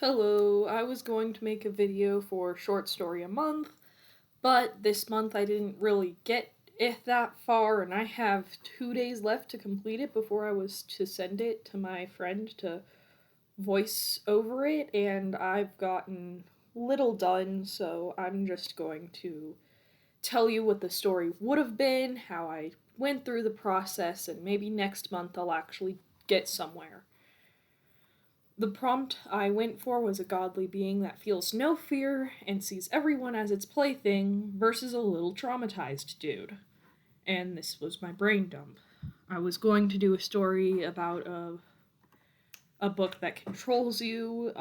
Hello, I was going to make a video for Short Story a Month, but this month I didn't really get it that far, and I have 2 days left to complete it before I was to send it to my friend to voice over it, and I've gotten little done, so I'm just going to tell you what the story would have been, how I went through the process, and maybe next month I'll actually get somewhere. The prompt I went for was a godly being that feels no fear and sees everyone as its plaything versus a little traumatized dude. And this was my brain dump. I was going to do a story about a book that controls you.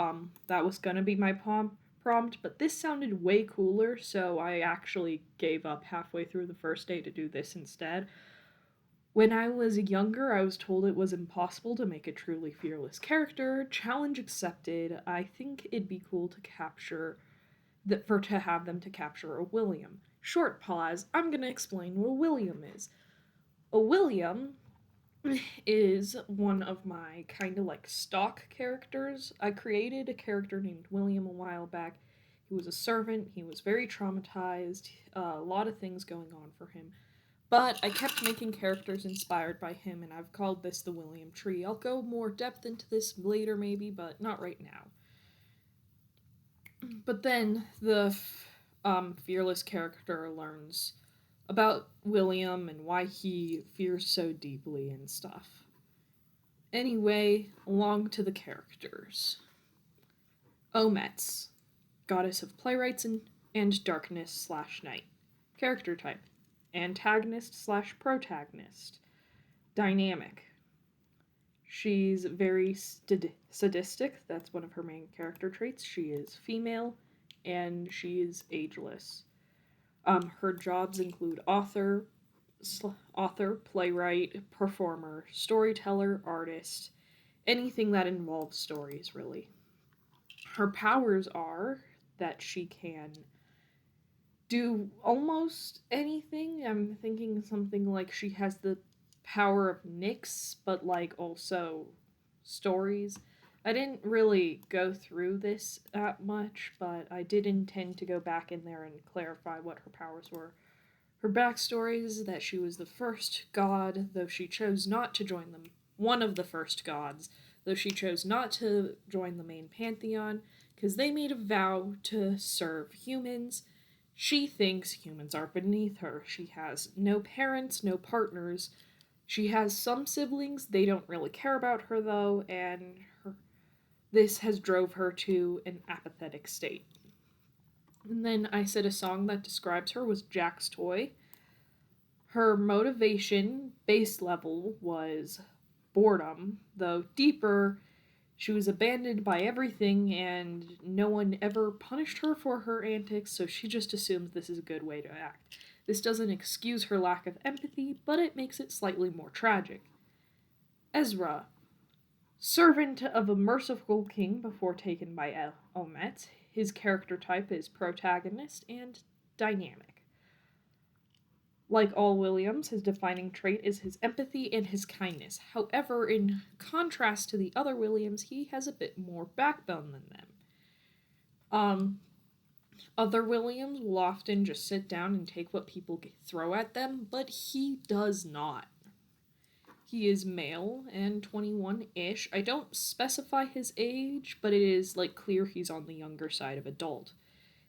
That was going to be my prompt, but this sounded way cooler, so I actually gave up halfway through the first day to do this instead. When I was younger, I was told it was impossible to make a truly fearless character. Challenge accepted. I think it'd be cool to capture that for to have them to capture a William. Short pause. I'm gonna explain what a William is. A William is one of my kind of like stock characters. I created a character named William a while back. He was a servant. He was very traumatized. A lot of things going on for him. But I kept making characters inspired by him, and I've called this the William Tree. I'll go more depth into this later, maybe, but not right now. But then the fearless character learns about William and why he fears so deeply and stuff. Anyway, along to the characters. Omets, goddess of playwrights and darkness slash night. Character type, antagonist slash protagonist. Dynamic. She's very sadistic. That's one of her main character traits. She is female and she is ageless. Her jobs include author, playwright, performer, storyteller, artist, anything that involves stories, really. Her powers are that she can do almost anything. I'm thinking something like she has the power of Nyx, but like also stories. I didn't really go through this that much, but I did intend to go back in there and clarify what her powers were. Her backstory is that she was the first god, though she chose not to join them. One of the first gods, though she chose not to join the main pantheon, because they made a vow to serve humans. She thinks humans are beneath her. She has no parents, no partners. She has some siblings. They don't really care about her though, and this has drove her to an apathetic state. And then I said a song that describes her was Jack's Toy. Her motivation base level was boredom, though deeper, she was abandoned by everything and no one ever punished her for her antics, so she just assumes this is a good way to act. This doesn't excuse her lack of empathy, but it makes it slightly more tragic. Ezra, servant of a merciful king before taken by Omet, his character type is protagonist and dynamic. Like all Williams, his defining trait is his empathy and his kindness. However, in contrast to the other Williams, he has a bit more backbone than them. Um, Other Williams will often just sit down and take what people throw at them, but he does not. He is male and 21-ish. I don't specify his age, but it is like clear he's on the younger side of adult.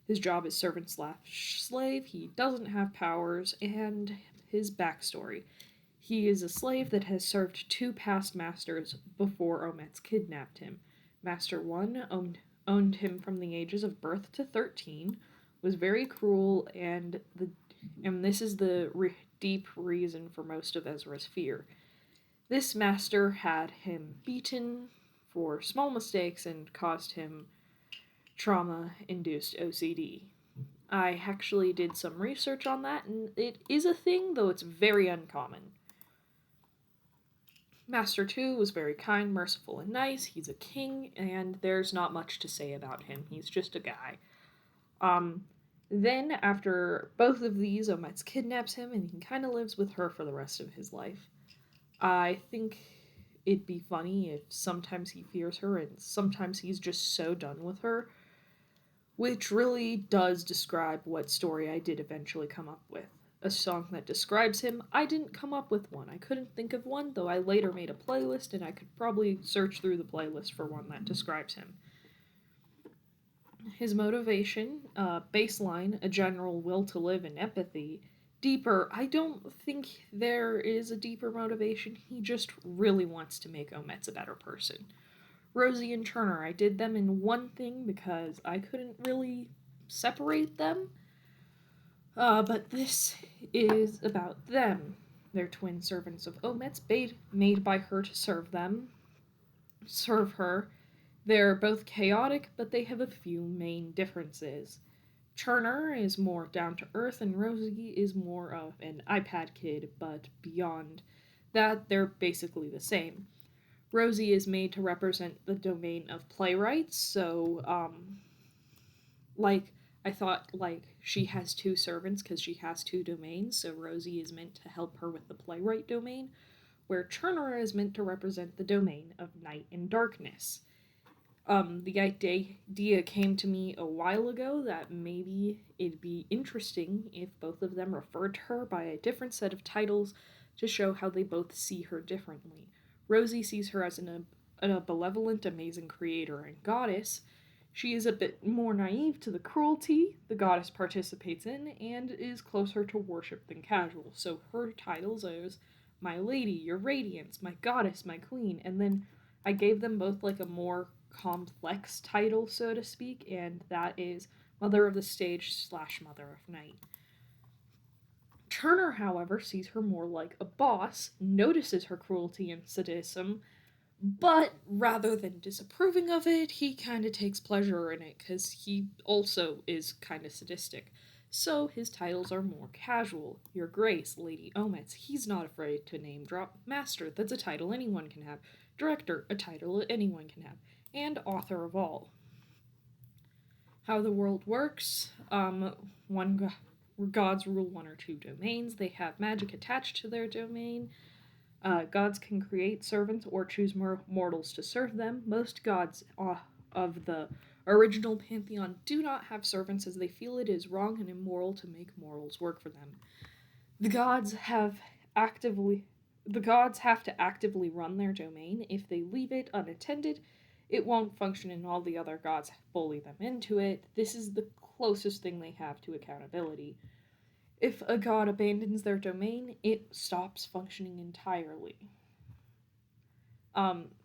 His job is servant slash slave. He doesn't have powers, and his backstory. He is a slave that has served two past masters before Omets kidnapped him. Master 1 owned him from the ages of birth to 13, was very cruel, and this is the deep reason for most of Ezra's fear. This master had him beaten for small mistakes and caused him trauma-induced OCD. I actually did some research on that, and it is a thing, though it's very uncommon. Master 2 was very kind, merciful, and nice. He's a king, and there's not much to say about him. He's just a guy. Then, after both of these, Omets kidnaps him, and he kind of lives with her for the rest of his life. I think it'd be funny if sometimes he fears her and sometimes he's just so done with her, which really does describe what story I did eventually come up with. A song that describes him. I didn't come up with one. I couldn't think of one, though I later made a playlist and I could probably search through the playlist for one that describes him. His motivation, baseline, a general will to live and empathy. Deeper, I don't think there is a deeper motivation. He just really wants to make Omets a better person. Rosie and Turner, I did them in one thing because I couldn't really separate them. But this is about them. They're twin servants of Omets, made by her to serve her. They're both chaotic, but they have a few main differences. Turner is more down to earth, and Rosie is more of an iPad kid, but beyond that, they're basically the same. Rosie is made to represent the domain of playwrights, so, like, I thought, like, she has two servants because she has two domains, so Rosie is meant to help her with the playwright domain, where Turner is meant to represent the domain of night and darkness. The idea came to me a while ago that maybe it'd be interesting if both of them referred to her by a different set of titles to show how they both see her differently. Rosie sees her as a benevolent, amazing creator and goddess. She is a bit more naive to the cruelty the goddess participates in and is closer to worship than casual, so her titles are My Lady, Your Radiance, My Goddess, My Queen, and then I gave them both like a more complex title, so to speak, and that is Mother of the Stage / Mother of Night. Turner, however, sees her more like a boss, notices her cruelty and sadism, but rather than disapproving of it, he kind of takes pleasure in it because he also is kind of sadistic. So his titles are more casual. Your Grace, Lady Omets, he's not afraid to name drop. Master, that's a title anyone can have. Director, a title anyone can have. And author of all. How the world works, gods rule one or two domains. They have magic attached to their domain. Gods can create servants or choose mortals to serve them. Most gods of the original pantheon do not have servants as they feel it is wrong and immoral to make mortals work for them. The gods have to actively run their domain. If they leave it unattended, it won't function and all the other gods bully them into it. This is the closest thing they have to accountability. If a god abandons their domain, it stops functioning entirely.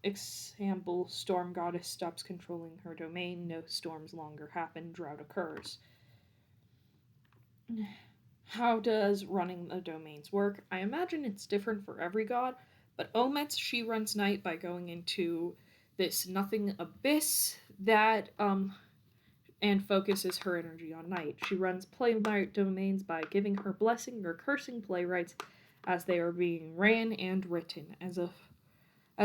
Example, Storm Goddess stops controlling her domain, no storms longer happen, drought occurs. How does running the domains work? I imagine it's different for every god, but Omets, she runs night by going into this nothing abyss that and focuses her energy on night. She runs playwright domains by giving her blessing or cursing playwrights as they are being ran and written. As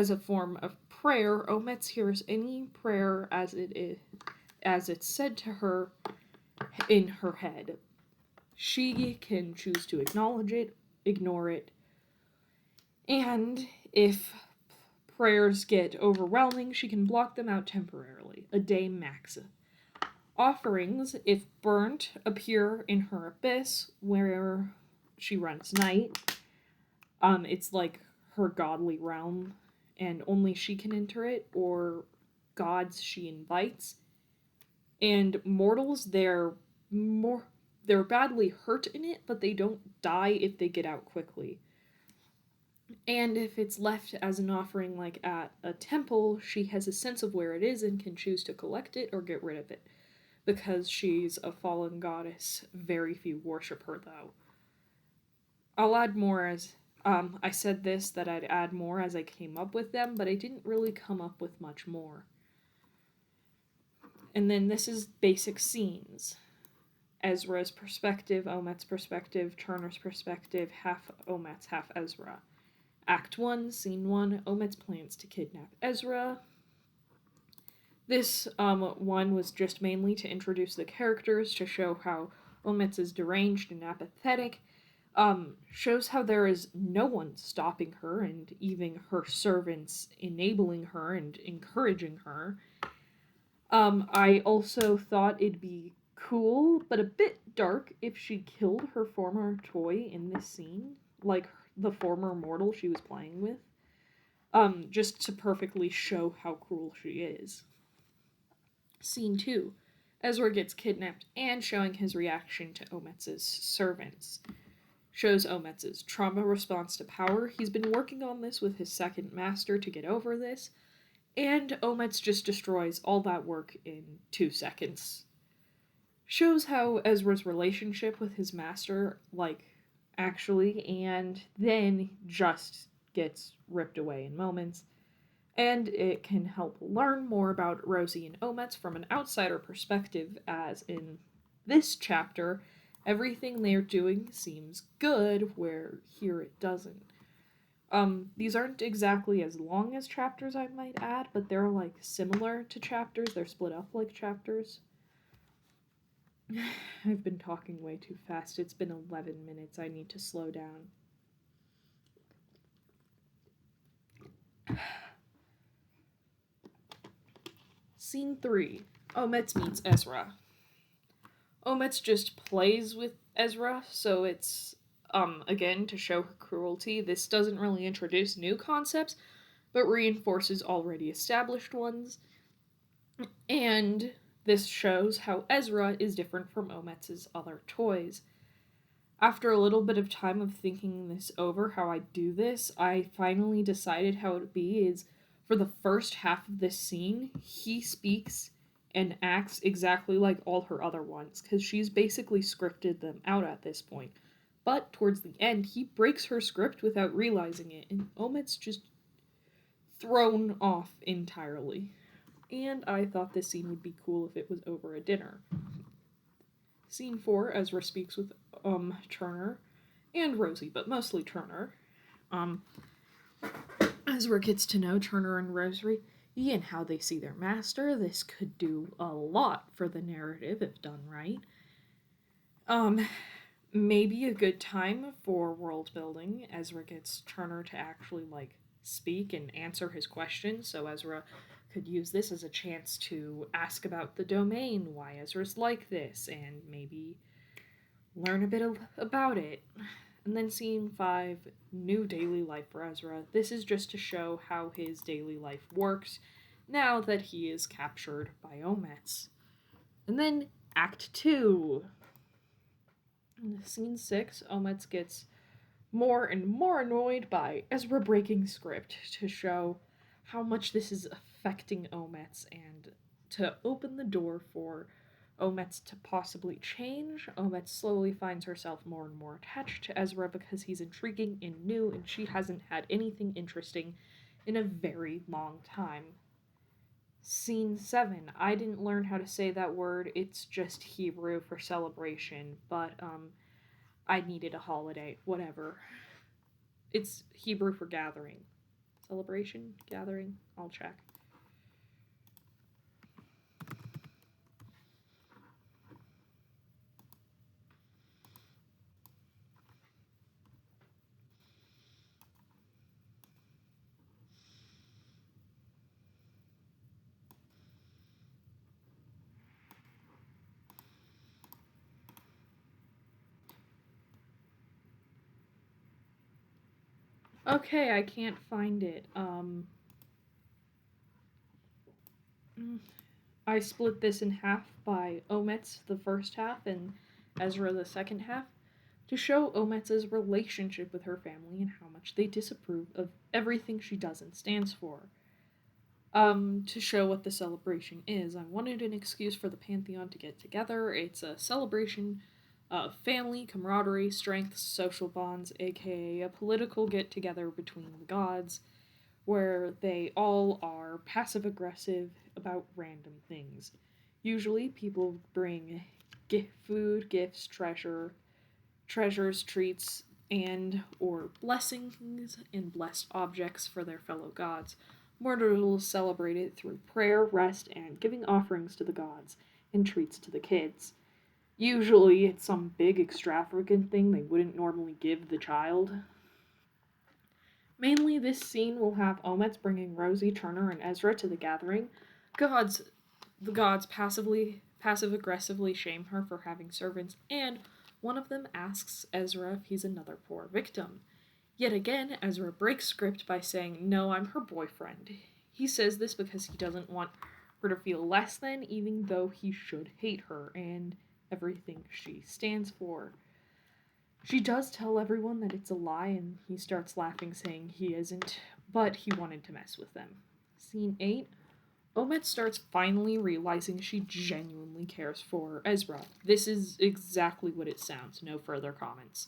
a form of prayer, Omets hears any prayer as it's said to her in her head. She can choose to acknowledge it, ignore it, and if prayers get overwhelming, she can block them out temporarily, a day max. Offerings, if burnt, appear in her abyss where she runs night. It's like her godly realm, and only she can enter it, or gods she invites. And mortals, they're badly hurt in it, but they don't die if they get out quickly. And if it's left as an offering like at a temple, she has a sense of where it is and can choose to collect it or get rid of it. Because she's a fallen goddess, very few worship her though. I'll add more as I said this, that I'd add more as I came up with them, but I didn't really come up with much more. And then this is basic scenes. Ezra's perspective, Omet's perspective, Turner's perspective, half Omet's, half Ezra. Act 1, Scene 1, Omet's plans to kidnap Ezra. This one was just mainly to introduce the characters, to show how Omet's is deranged and apathetic, Shows how there is no one stopping her and even her servants enabling her and encouraging her. I also thought it'd be cool, but a bit dark if she killed her former toy in this scene, like the former mortal she was playing with, just to perfectly show how cruel she is. Scene 2. Ezra gets kidnapped and showing his reaction to Omets's servants. Shows Omets's trauma response to power. He's been working on this with his second master to get over this, and Omets just destroys all that work in 2 seconds. Shows how Ezra's relationship with his master, actually, and then just gets ripped away in moments. And it can help learn more about Rosie and Omets from an outsider perspective, as in this chapter, everything they're doing seems good, where here it doesn't. These aren't exactly as long as chapters, I might add, but they're similar to chapters. They're split up like chapters. I've been talking way too fast. It's been 11 minutes. I need to slow down. Scene 3. Omets meets Ezra. Omets just plays with Ezra, so it's, again, to show her cruelty. This doesn't really introduce new concepts, but reinforces already established ones. And this shows how Ezra is different from Omets's other toys. After a little bit of time of thinking this over, how I do this, I finally decided how it would be is for the first half of this scene, he speaks and acts exactly like all her other ones, because she's basically scripted them out at this point. But towards the end, he breaks her script without realizing it, and Omet's just thrown off entirely. And I thought this scene would be cool if it was over a dinner. Scene 4, Ezra speaks with Turner and Rosie, but mostly Turner. Ezra gets to know Turner and Rosie and how they see their master. This could do a lot for the narrative if done right. Maybe a good time for world building. Ezra gets Turner to actually speak and answer his questions, so Ezra could use this as a chance to ask about the domain, why Ezra's like this, and maybe learn a bit about it. And then scene 5, new daily life for Ezra. This is just to show how his daily life works now that he is captured by Omets. And then Act 2. In scene 6, Omets gets more and more annoyed by Ezra breaking script to show how much this is affecting Omets and to open the door for Omets to possibly change. Omets slowly finds herself more and more attached to Ezra because he's intriguing and new, and she hasn't had anything interesting in a very long time. Scene 7. I didn't learn how to say that word. It's just Hebrew for celebration, but I needed a holiday. Whatever. It's Hebrew for gathering. Celebration? Gathering? I'll check. Okay, I can't find it. I split this in half by Omets the first half and Ezra the second half to show Omets's relationship with her family and how much they disapprove of everything she does and stands for. To show what the celebration is, I wanted an excuse for the Pantheon to get together. It's a celebration of family, camaraderie, strength, social bonds, aka a political get together between the gods, where they all are passive aggressive about random things. Usually, people bring food, gifts, treasures, treats, and or blessings and blessed objects for their fellow gods. Mortals celebrate it through prayer, rest, and giving offerings to the gods and treats to the kids. Usually it's some big extravagant thing they wouldn't normally give the child. Mainly, this scene will have Omets bringing Rosie, Turner, and Ezra to the gathering. Gods, the gods passive aggressively shame her for having servants, and one of them asks Ezra if he's another poor victim. Yet again, Ezra breaks script by saying, "No, I'm her boyfriend." He says this because he doesn't want her to feel less than, even though he should hate her and everything she stands for. She does tell everyone that it's a lie, and he starts laughing, saying he isn't, but he wanted to mess with them. Scene 8. Omet starts finally realizing she genuinely cares for Ezra. This is exactly what it sounds, no further comments.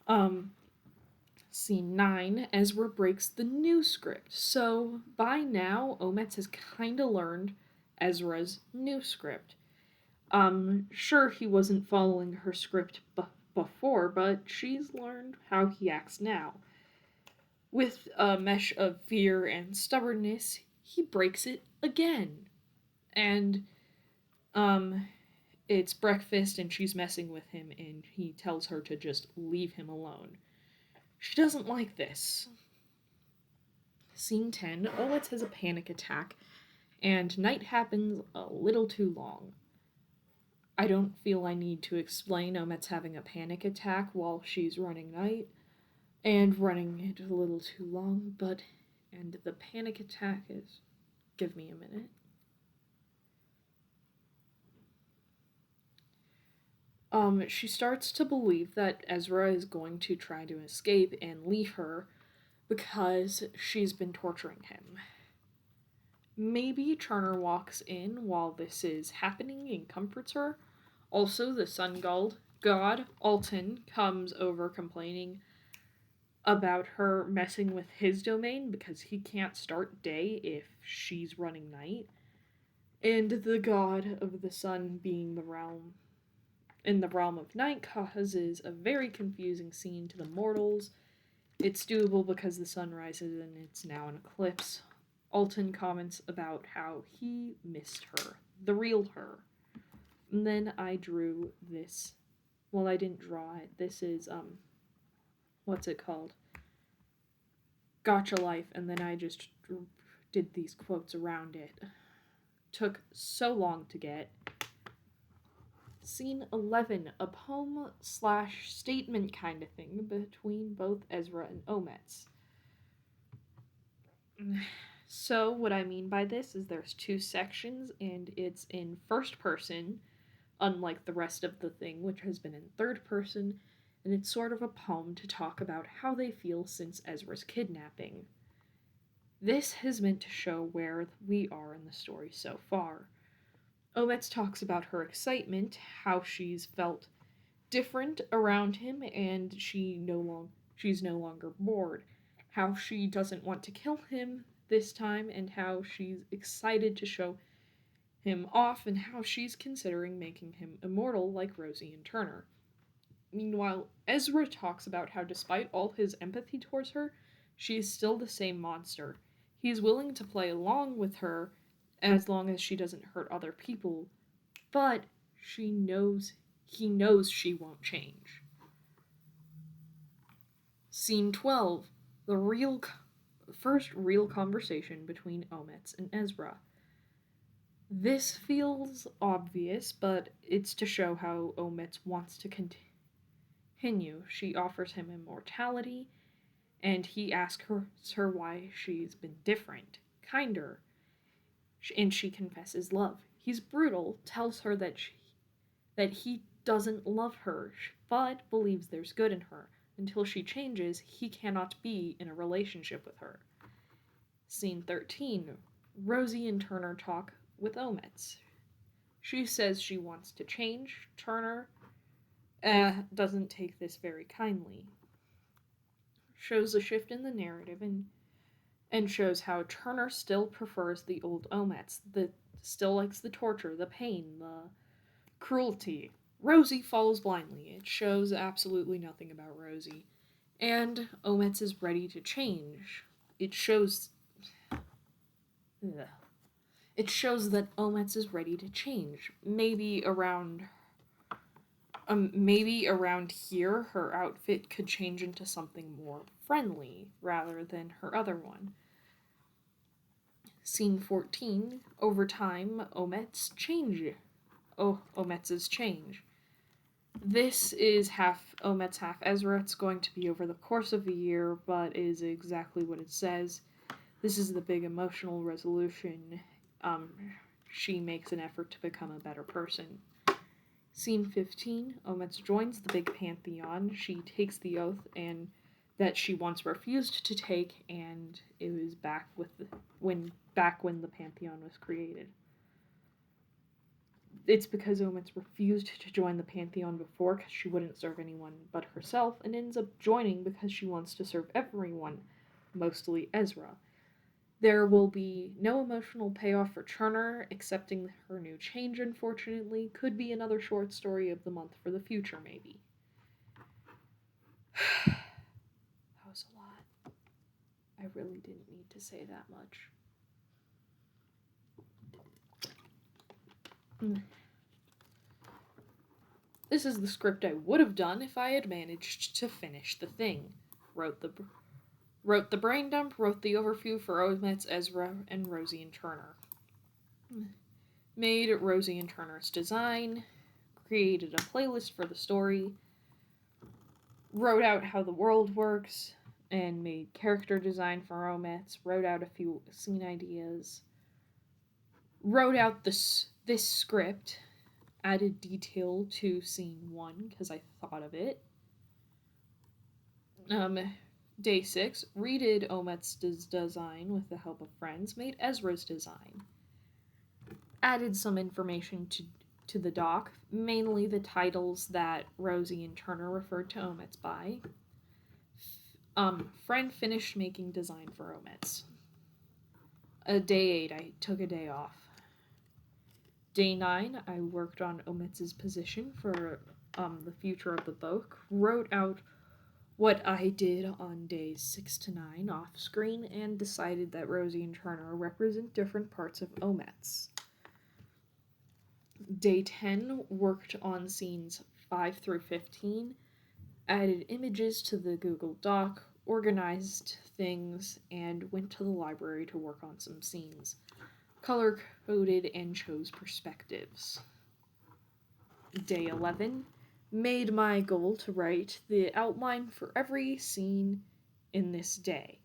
Um, Scene 9. Ezra breaks the new script. So by now, Omet has kinda learned Ezra's new script. Sure, he wasn't following her script before, but she's learned how he acts now. With a mesh of fear and stubbornness, he breaks it again. And, um, it's breakfast and she's messing with him, and he tells her to just leave him alone. She doesn't like this. Scene 10. Owitz has a panic attack, and night happens a little too long. I don't feel I need to explain Omet's having a panic attack while she's running night, and running it a little too long, but. And the panic attack is. Give me a minute. She starts to believe that Ezra is going to try to escape and leave her because she's been torturing him. Maybe Turner walks in while this is happening and comforts her. Also, the sun god, Alton, comes over complaining about her messing with his domain because he can't start day if she's running night. And the god of the sun being the realm of night causes a very confusing scene to the mortals. It's doable because the sun rises and it's now an eclipse. Alton comments about how he missed her, the real her. And then I drew this. Well, I didn't draw it. This is, what's it called? Gotcha Life, and then I just did these quotes around it. Took so long to get. Scene 11, a poem / statement kind of thing between both Ezra and Ometz. So, what I mean by this is there's two sections, and it's in first person, unlike the rest of the thing, which has been in third person, and it's sort of a poem to talk about how they feel since Ezra's kidnapping. This is meant to show where we are in the story so far. Ometz talks about her excitement, how she's felt different around him, and she's no longer bored. How she doesn't want to kill him this time, and how she's excited to show him off, and how she's considering making him immortal like Rosie and Turner. Meanwhile, Ezra talks about how despite all his empathy towards her, she is still the same monster. He's willing to play along with her as long as she doesn't hurt other people, but he knows she won't change. Scene 12. First real conversation between Ometz and Ezra. This feels obvious, but it's to show how Ometz wants to continue. She offers him immortality, and he asks her why she's been different, kinder, and she confesses love. He's brutal, tells her that he doesn't love her, but believes there's good in her. Until she changes, he cannot be in a relationship with her. Scene 13. Rosie and Turner talk with Ometz. She says she wants to change. Turner doesn't take this very kindly. Shows a shift in the narrative and shows how Turner still prefers the old Ometz, that still likes the torture, the pain, the cruelty. Rosie follows blindly. It shows absolutely nothing about Rosie. And Ometz is ready to change. It shows. Ugh. It shows that Ometz is ready to change. Maybe around Maybe around here her outfit could change into something more friendly rather than her other one. Scene 14. Over time, Omets's change. This is half Omet's, half Ezra. It's going to be over the course of a year, but is exactly what it says. This is the big emotional resolution. Um, she makes an effort to become a better person. Scene 15. Omets joins the big pantheon. She takes the oath and that she once refused to take, and it was back when the pantheon was created. It's because Omets refused to join the pantheon before because she wouldn't serve anyone but herself, and ends up joining because she wants to serve everyone, mostly Ezra. There will be no emotional payoff for Turner, accepting her new change, unfortunately. Could be another short story of the month for the future, maybe. That was a lot. I really didn't need to say that much. This is the script I would have done if I had managed to finish the thing. Wrote the brain dump, wrote the overview for Omets, Ezra, and Rosie and Turner. Made Rosie and Turner's design, created a playlist for the story, wrote out how the world works, and made character design for Omets, wrote out a few scene ideas, wrote out this script, added detail to scene 1 because I thought of it. Day 6, redid Omets' design with the help of friends, made Ezra's design. Added some information to the doc, mainly the titles that Rosie and Turner referred to Omets by. Friend finished making design for Omets. Day 8, I took a day off. Day 9, I worked on Omets' position for the future of the book, wrote out what I did on days 6 to 9 off screen, and decided that Rosie and Turner represent different parts of Omets. Day 10, worked on scenes 5 through 15, added images to the Google Doc, organized things, and went to the library to work on some scenes. Color coded and chose perspectives. Day 11, made my goal to write the outline for every scene in this day.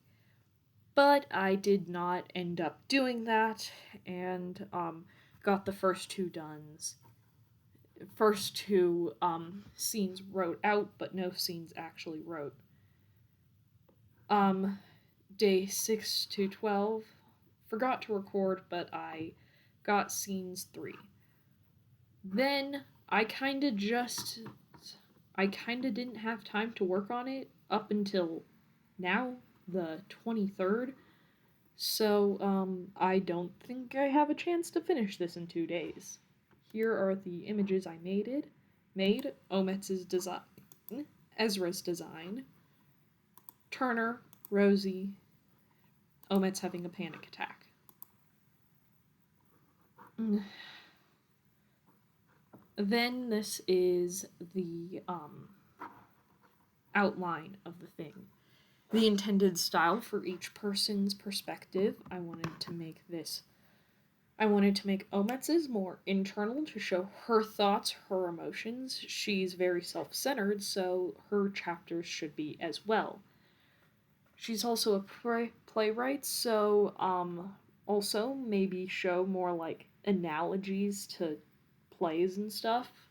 But I did not end up doing that, and got the first two scenes wrote out, but no scenes actually wrote. Day 6 to 12, forgot to record, but I got scenes 3. Then I kinda didn't have time to work on it up until now, the 23rd. So, I don't think I have a chance to finish this in 2 days. Here are the images I made. Omets' design, Ezra's design, Turner, Rosie, Omets having a panic attack. Then this is the outline of the thing. The intended style for each person's perspective. I wanted to make Omets's more internal to show her thoughts, her emotions. She's very self-centered, so her chapters should be as well. She's also a playwright, so also maybe show more like analogies to plays and stuff.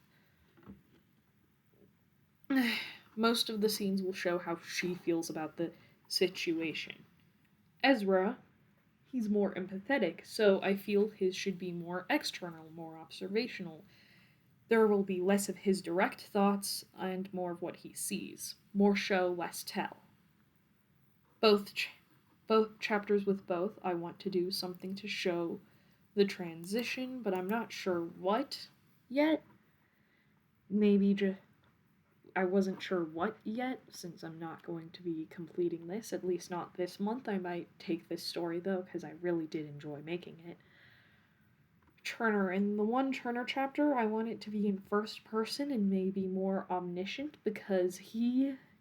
Most of the scenes will show how she feels about the situation. Ezra, he's more empathetic, so I feel his should be more external, more observational. There will be less of his direct thoughts and more of what he sees. More show, less tell. Both chapters with both, I want to do something to show the transition, but I'm not sure what yet. Maybe I wasn't sure what yet, since I'm not going to be completing this, at least not this month. I might take this story, though, because I really did enjoy making it. Turner. In the one Turner chapter, I want it to be in first person and maybe more omniscient because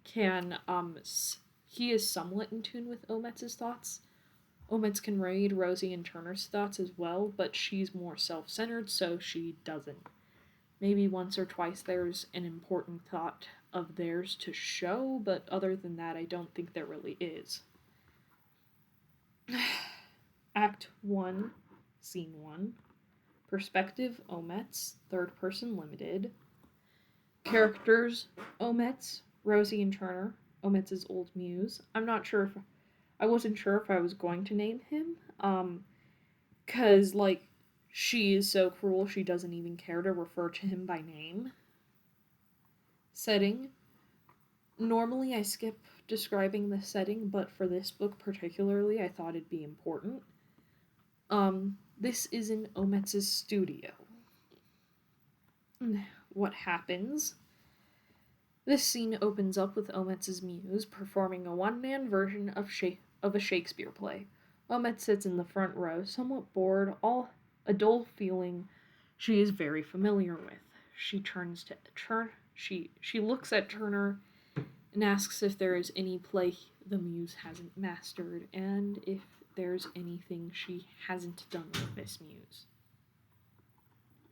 can he is somewhat in tune with Omets's thoughts. Omets can read Rosie and Turner's thoughts as well, but she's more self-centered, so she doesn't. Maybe once or twice there's an important thought of theirs to show, but other than that, I don't think there really is. Act 1, Scene 1. Perspective, Omets, third person limited. Characters, Omets, Rosie and Turner, Omets' old muse. I wasn't sure if I was going to name him, cause, like, she is so cruel she doesn't even care to refer to him by name. Setting. Normally I skip describing the setting, but for this book particularly, I thought it'd be important. This is in Omets' studio. What happens? This scene opens up with Omets' muse performing a one-man version of a Shakespeare play. Omets sits in the front row, somewhat bored, all a dull feeling she is very familiar with. She turns to she looks at Turner and asks if there is any play the muse hasn't mastered, and if there's anything she hasn't done with this muse.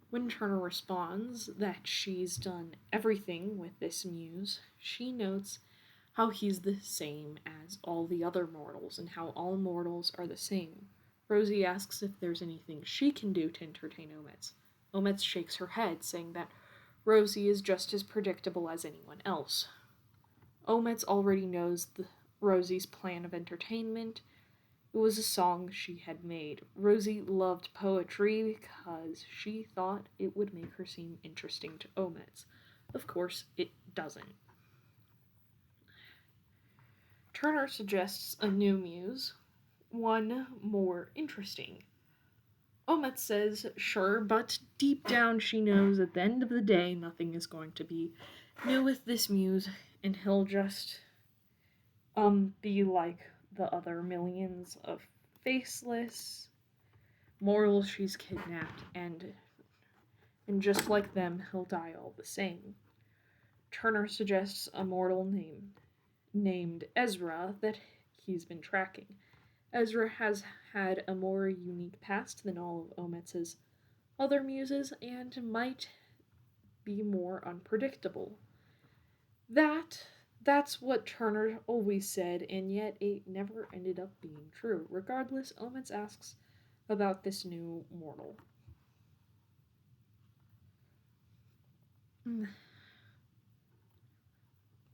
When Turner responds that she's done everything with this muse, she notes how he's the same as all the other mortals, and how all mortals are the same. Rosie asks if there's anything she can do to entertain Omets. Omets shakes her head, saying that Rosie is just as predictable as anyone else. Omets already knows Rosie's plan of entertainment. It was a song she had made. Rosie loved poetry because she thought it would make her seem interesting to Omets. Of course, it doesn't. Turner suggests a new muse, one more interesting. Omets says, sure, but deep down she knows at the end of the day nothing is going to be new with this muse, and he'll just be like the other millions of faceless mortals she's kidnapped, and just like them, he'll die all the same. Turner suggests a mortal named Ezra that he's been tracking. Ezra has had a more unique past than all of Omets's other muses and might be more unpredictable. That's what Turner always said, and yet it never ended up being true. Regardless, Omets asks about this new mortal.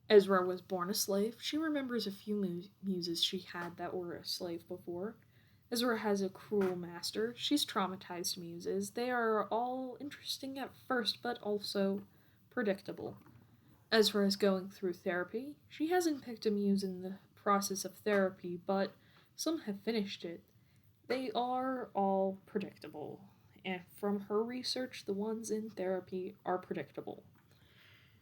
Ezra was born a slave. She remembers a few muses she had that were a slave before. Ezra has a cruel master. She's traumatized muses. They are all interesting at first, but also predictable. Ezra is going through therapy. She hasn't picked a muse in the process of therapy, but some have finished it. They are all predictable, and from her research, the ones in therapy are predictable.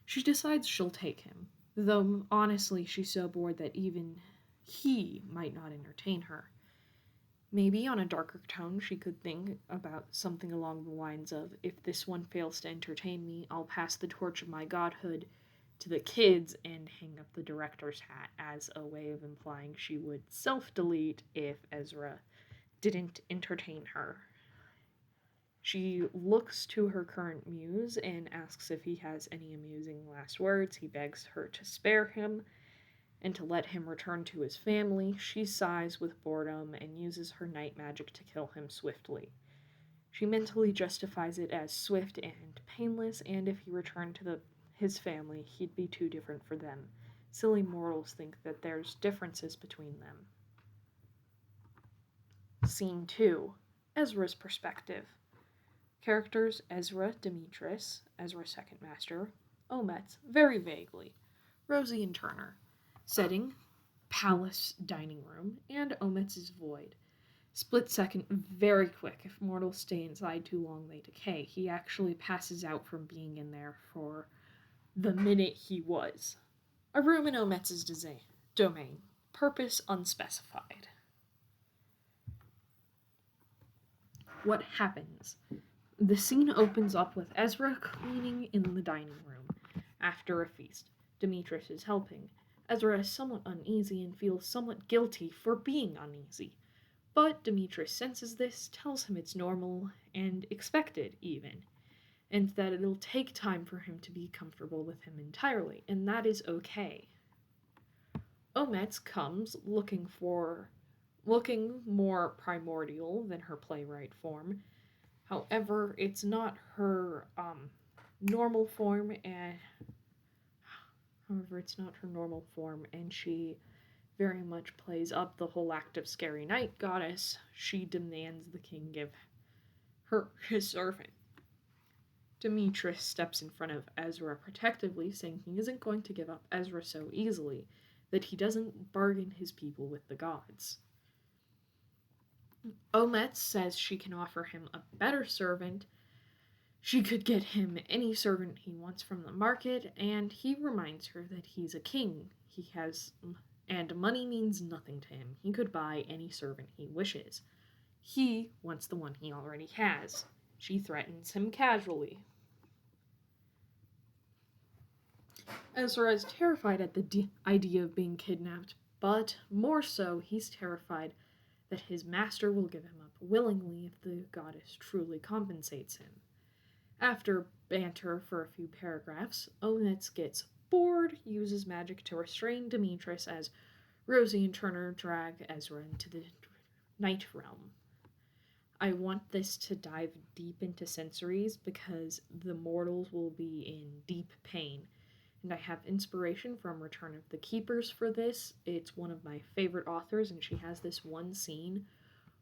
She decides she'll take him, though honestly she's so bored that even he might not entertain her. Maybe on a darker tone, she could think about something along the lines of, if this one fails to entertain me, I'll pass the torch of my godhood to the kids and hang up the director's hat, as a way of implying she would self-delete if Ezra didn't entertain her. She looks to her current muse and asks if he has any amusing last words. He begs her to spare him and to let him return to his family. She sighs with boredom and uses her night magic to kill him swiftly. She mentally justifies it as swift and painless, and if he returned to his family, he'd be too different for them. Silly mortals think that there's differences between them. Scene 2. Ezra's perspective. Characters: Ezra, Demetrius, Ezra's second master, Omets, very vaguely, Rosie and Turner. Setting: palace dining room, and Omets' void. Split second, very quick. If mortals stay inside too long, they decay. He actually passes out from being in there for the minute he was. A room in Omets' domain. Purpose unspecified. What happens? The scene opens up with Ezra cleaning in the dining room after a feast. Demetrius is helping. Ezra is somewhat uneasy and feels somewhat guilty for being uneasy. But Demetrius senses this, tells him it's normal and expected, even, and that it'll take time for him to be comfortable with him entirely, and that is okay. Omets comes looking more primordial than her playwright form. However, it's not her normal form, and she very much plays up the whole act of scary night goddess. She demands the king give her his servant. Demetrius steps in front of Ezra protectively, saying he isn't going to give up Ezra so easily, that he doesn't bargain his people with the gods. Omets says she can offer him a better servant. She could get him any servant he wants from the market, and he reminds her that he's a king. And money means nothing to him. He could buy any servant he wishes. He wants the one he already has. She threatens him casually. Ezra is terrified at the idea of being kidnapped, but more so, he's terrified that his master will give him up willingly if the goddess truly compensates him. After banter for a few paragraphs, Omets gets bored, uses magic to restrain Demetrius as Rosie and Turner drag Ezra into the night realm. I want this to dive deep into sensories because the mortals will be in deep pain, and I have inspiration from Return of the Keepers for this. It's one of my favorite authors, and she has this one scene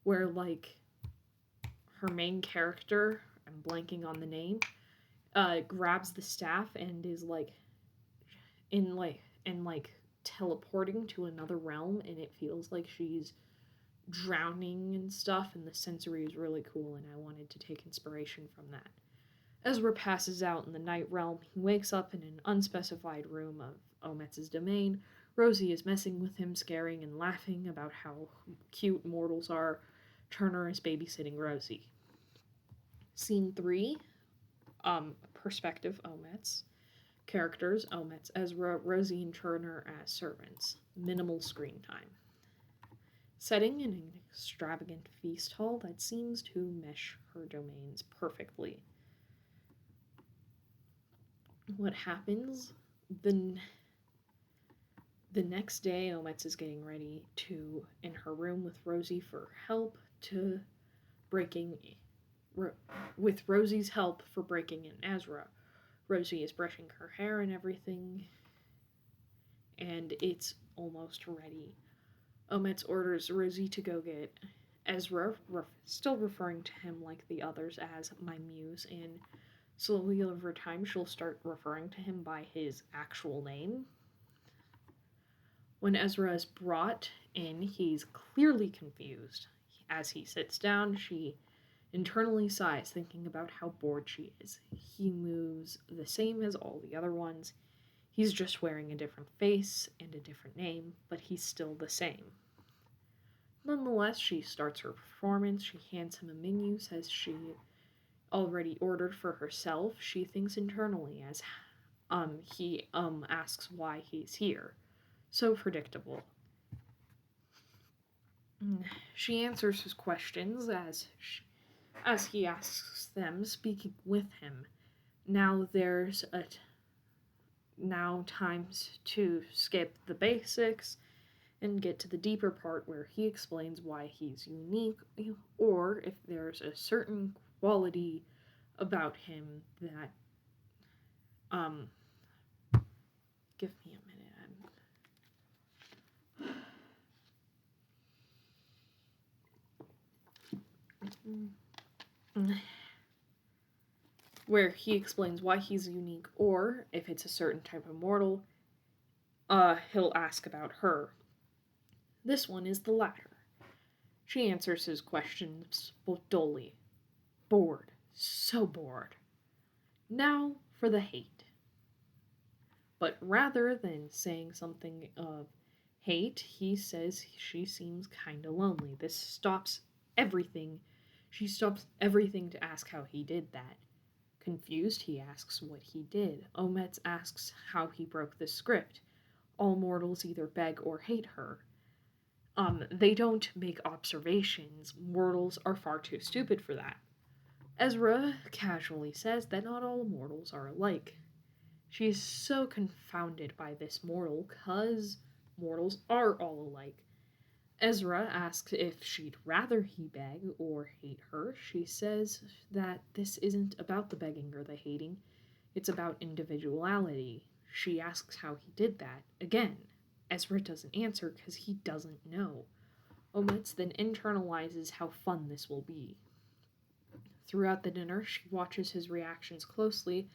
where, like, her main character, I'm blanking on the name, grabs the staff and is teleporting to another realm, and it feels like she's drowning and stuff, and the sensory is really cool, and I wanted to take inspiration from that. Ezra passes out in the night realm. He wakes up in an unspecified room of Omets' domain. Rosie is messing with him, scaring and laughing about how cute mortals are. Turner is babysitting Rosie. Scene 3, perspective Omets. Characters, Omets, Ezra, Rosie, and Turner as servants. Minimal screen time. Setting in an extravagant feast hall that seems to mesh her domains perfectly. What happens? The next day, Omets is getting ready in her room with Rosie for help with Rosie's help for breaking in Ezra. Rosie is brushing her hair and everything, and it's almost ready. Omets orders Rosie to go get Ezra, still referring to him like the others as my muse, and slowly over time she'll start referring to him by his actual name. When Ezra is brought in, he's clearly confused. As he sits down, she internally sighs, thinking about how bored she is. He moves the same as all the other ones. He's just wearing a different face and a different name, but he's still the same. Nonetheless, she starts her performance. She hands him a menu, says she already ordered for herself. She thinks internally as he asks why he's here. So predictable. She answers his questions as he asks them, speaking with him. Now times to skip the basics and get to the deeper part where he explains why he's unique, or if there's a certain quality about him that give me a minute. Where he explains why he's unique, or if it's a certain type of mortal, he'll ask about her. This one is the latter. She answers his questions dully. Bored. So bored. Now for the hate. But rather than saying something of hate, he says she seems kinda lonely. This stops everything She stops everything to ask how he did that. Confused, he asks what he did. Omets asks how he broke the script. All mortals either beg or hate her. They don't make observations. Mortals are far too stupid for that. Ezra casually says that not all mortals are alike. She is so confounded by this mortal, 'cause mortals are all alike. Ezra asks if she'd rather he beg or hate her. She says that this isn't about the begging or the hating, it's about individuality. She asks how he did that. Again, Ezra doesn't answer because he doesn't know. Omets then internalizes how fun this will be. Throughout the dinner, she watches his reactions closely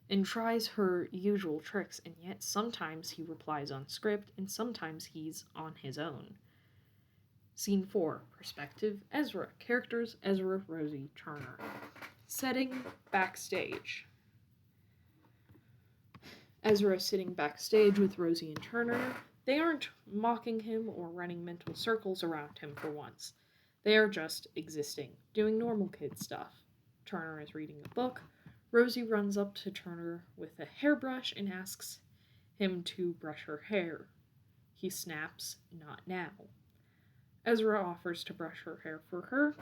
and tries her usual tricks, and yet sometimes he replies on script and sometimes he's on his own. Scene 4. Perspective, Ezra. Characters, Ezra, Rosie, Turner. Setting, backstage. Ezra is sitting backstage with Rosie and Turner. They aren't mocking him or running mental circles around him for once. They are just existing, doing normal kid stuff. Turner is reading a book. Rosie runs up to Turner with a hairbrush and asks him to brush her hair. He snaps, "Not now." Ezra offers to brush her hair for her.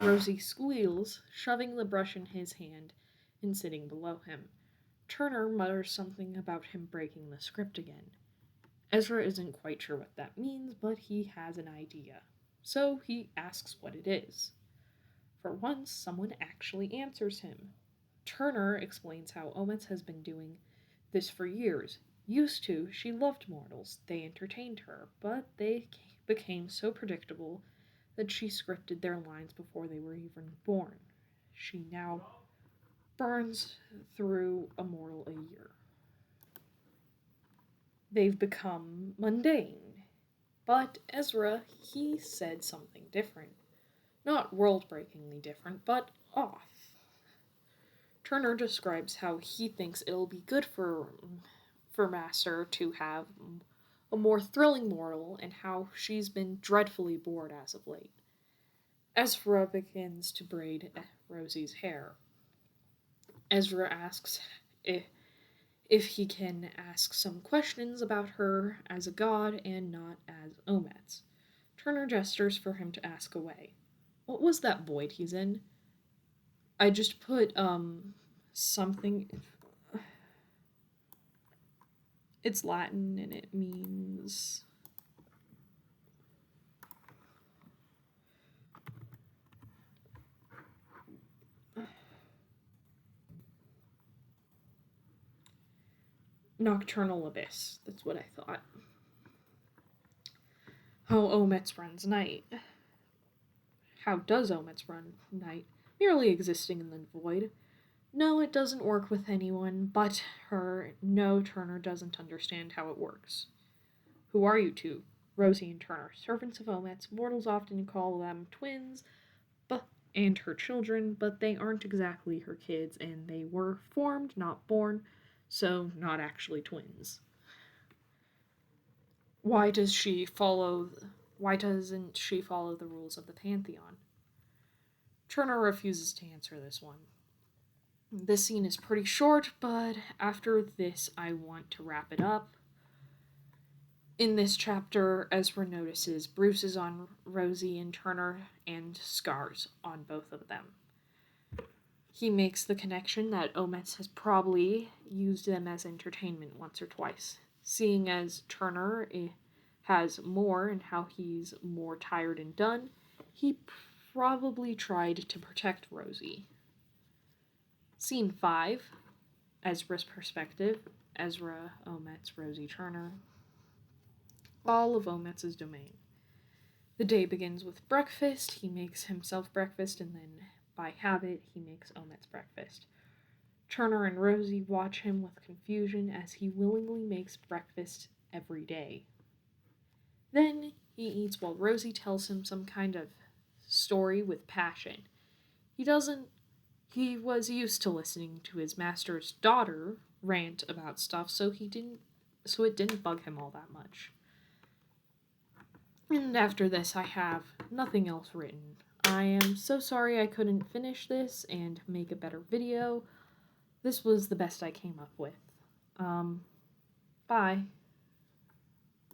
Rosie squeals, shoving the brush in his hand and sitting below him. Turner mutters something about him breaking the script again. Ezra isn't quite sure what that means, but he has an idea. So he asks what it is. For once, someone actually answers him. Turner explains how Omets has been doing this for years. Used to, she loved mortals. They entertained her, but they became so predictable that she scripted their lines before they were even born. She now burns through a mortal a year. They've become mundane. But Ezra, he said something different. Not world-breakingly different, but off. Turner describes how he thinks it'll be good for Master to have a more thrilling mortal and how she's been dreadfully bored as of late. Ezra begins to braid Rosie's hair. Ezra asks if he can ask some questions about her as a god and not as Omets. Turner gestures for him to ask away. What was that void he's in? I just put, something... It's Latin and it means... Nocturnal abyss. That's what I thought. How Omets runs night. How does Omets run night? Merely existing in the void. No, it doesn't work with anyone but her. No, Turner doesn't understand how it works. Who are you two? Rosie and Turner, servants of Omets. Mortals often call them twins, and her children, but they aren't exactly her kids, and they were formed, not born, so not actually twins. Why doesn't she follow the rules of the Pantheon? Turner refuses to answer this one. This scene is pretty short, but after this I want to wrap it up. In this chapter, Ezra notices bruises on Rosie and Turner and scars on both of them. He makes the connection that Omets has probably used them as entertainment once or twice. Seeing as Turner has more and how he's more tired and done, he probably tried to protect Rosie. Scene 5, Ezra's perspective. Ezra, Omets, Rosie, Turner. All of Omets' domain. The day begins with breakfast. He makes himself breakfast, and then, by habit, he makes Omets breakfast. Turner and Rosie watch him with confusion as he willingly makes breakfast every day. Then he eats while Rosie tells him some kind of story with passion. He was used to listening to his master's daughter rant about stuff, so it didn't bug him all that much. And after this, I have nothing else written. I am so sorry I couldn't finish this and make a better video. This was the best I came up with. Bye.